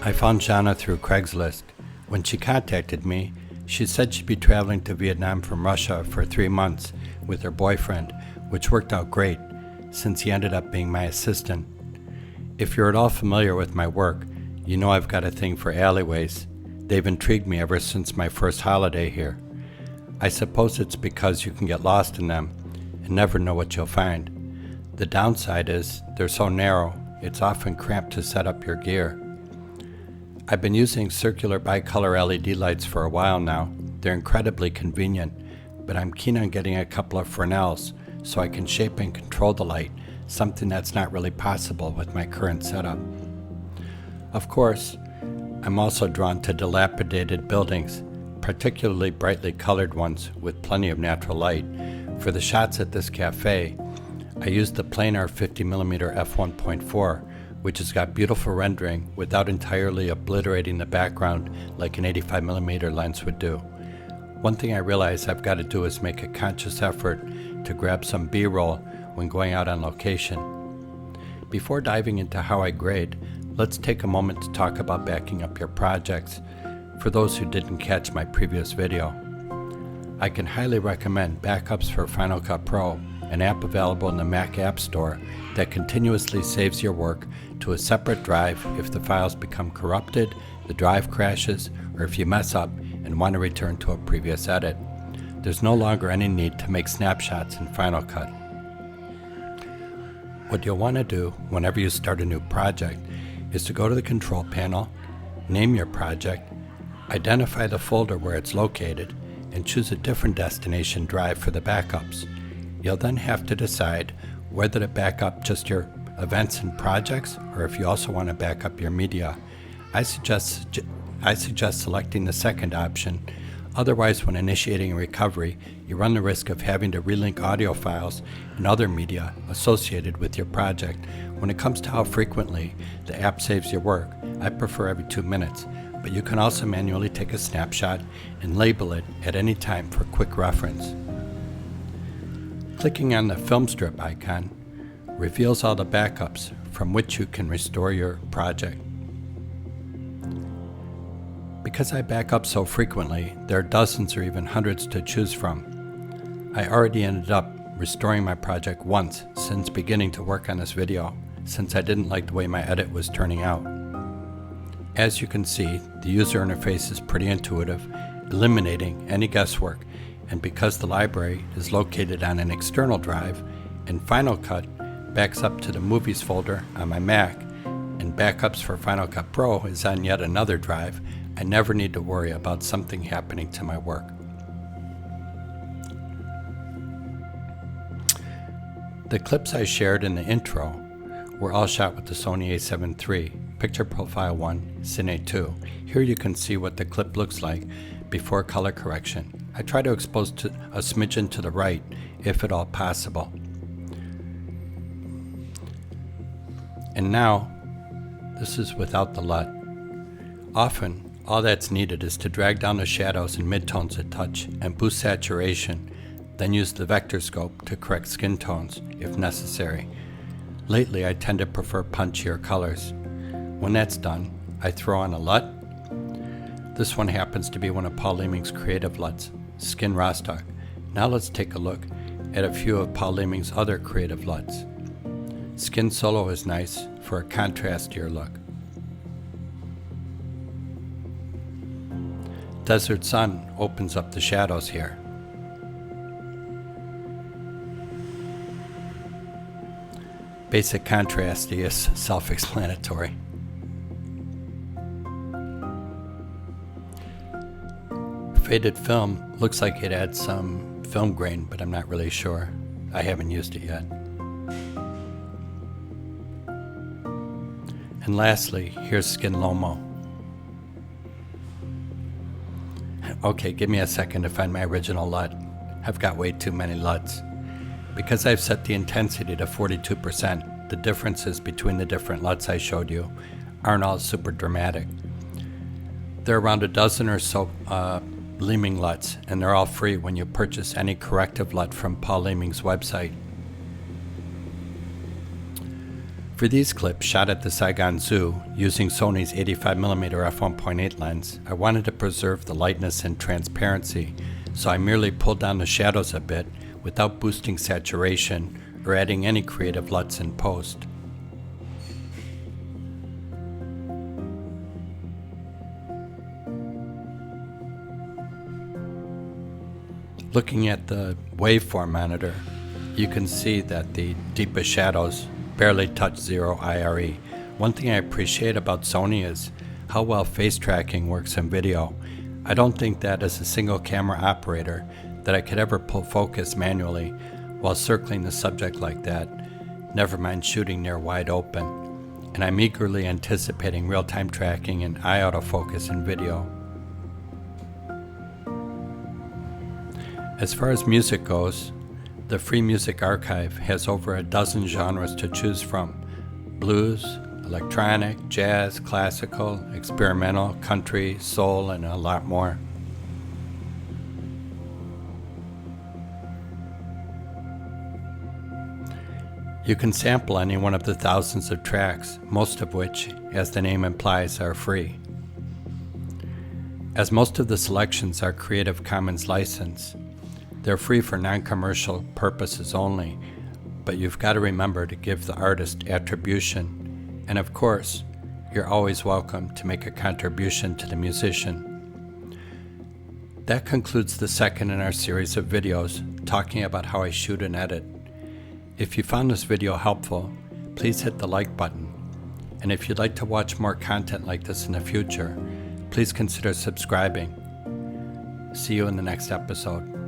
I found Jana through Craigslist. When she contacted me, she said she'd be traveling to Vietnam from Russia for 3 months with her boyfriend, which worked out great, since he ended up being my assistant. If you're at all familiar with my work, you know I've got a thing for alleyways. They've intrigued me ever since my first holiday here. I suppose it's because you can get lost in them and never know what you'll find. The downside is they're so narrow, it's often cramped to set up your gear. I've been using circular bicolor LED lights for a while now. They're incredibly convenient, but I'm keen on getting a couple of Fresnels so I can shape and control the light, something that's not really possible with my current setup. Of course, I'm also drawn to dilapidated buildings, particularly brightly colored ones with plenty of natural light. For the shots at this cafe, I used the planar 50mm f1.4, which has got beautiful rendering without entirely obliterating the background like an 85mm lens would do. One thing I realize I've got to do is make a conscious effort to grab some B-roll when going out on location. Before diving into how I grade, let's take a moment to talk about backing up your projects. For those who didn't catch my previous video, I can highly recommend Backups for Final Cut Pro, an app available in the Mac App Store that continuously saves your work to a separate drive if the files become corrupted, the drive crashes, or if you mess up and want to return to a previous edit. There's no longer any need to make snapshots in Final Cut. What you'll want to do whenever you start a new project is to go to the control panel, name your project, identify the folder where it's located, and choose a different destination drive for the backups. You'll then have to decide whether to back up just your events and projects or if you also want to back up your media. I suggest selecting the second option. Otherwise, when initiating a recovery, you run the risk of having to relink audio files and other media associated with your project. When it comes to how frequently the app saves your work, I prefer every 2 minutes, but you can also manually take a snapshot and label it at any time for quick reference. Clicking on the film strip icon reveals all the backups from which you can restore your project. Because I back up so frequently, there are dozens or even hundreds to choose from. I already ended up restoring my project once since beginning to work on this video, since I didn't like the way my edit was turning out. As you can see, the user interface is pretty intuitive, eliminating any guesswork, and because the library is located on an external drive, and Final Cut backs up to the Movies folder on my Mac, and Backups for Final Cut Pro is on yet another drive, I never need to worry about something happening to my work. The clips I shared in the intro were all shot with the Sony a7 III, Picture Profile 1, Cine 2. Here you can see what the clip looks like before color correction. I try to expose to a smidgen to the right, if at all possible. And now, this is without the LUT. Often, all that's needed is to drag down the shadows and midtones a touch and boost saturation, then use the vector scope to correct skin tones if necessary. Lately, I tend to prefer punchier colors. When that's done, I throw on a LUT. This one happens to be one of Paul Leeming's creative LUTs, Skin Rostock. Now let's take a look at a few of Paul Leeming's other creative LUTs. Skin Solo is nice for a contrastier look. Desert Sun opens up the shadows here. Basic contrast is self-explanatory. Faded film looks like it adds some film grain, but I'm not really sure. I haven't used it yet. And lastly, here's Skin Lomo. Okay, give me a second to find my original LUT. I've got way too many LUTs. Because I've set the intensity to 42%, the differences between the different LUTs I showed you aren't all super dramatic. There are around a dozen or so Leeming LUTs, and they're all free when you purchase any corrective LUT from Paul Leeming's website. For these clips shot at the Saigon Zoo using Sony's 85mm f1.8 lens, I wanted to preserve the lightness and transparency, so I merely pulled down the shadows a bit without boosting saturation or adding any creative LUTs in post. Looking at the waveform monitor, you can see that the deepest shadows barely touch 0 IRE. One thing I appreciate about Sony is how well face tracking works in video. I don't think that as a single camera operator that I could ever pull focus manually while circling the subject like that, never mind shooting near wide open. And I'm eagerly anticipating real-time tracking and eye autofocus in video. As far as music goes, the Free Music Archive has over a dozen genres to choose from: blues, electronic, jazz, classical, experimental, country, soul, and a lot more. You can sample any one of the thousands of tracks, most of which, as the name implies, are free. As most of the selections are Creative Commons license, they're free for non-commercial purposes only, but you've got to remember to give the artist attribution, and of course, you're always welcome to make a contribution to the musician. That concludes the second in our series of videos talking about how I shoot and edit. If you found this video helpful, please hit the like button, and if you'd like to watch more content like this in the future, please consider subscribing. See you in the next episode.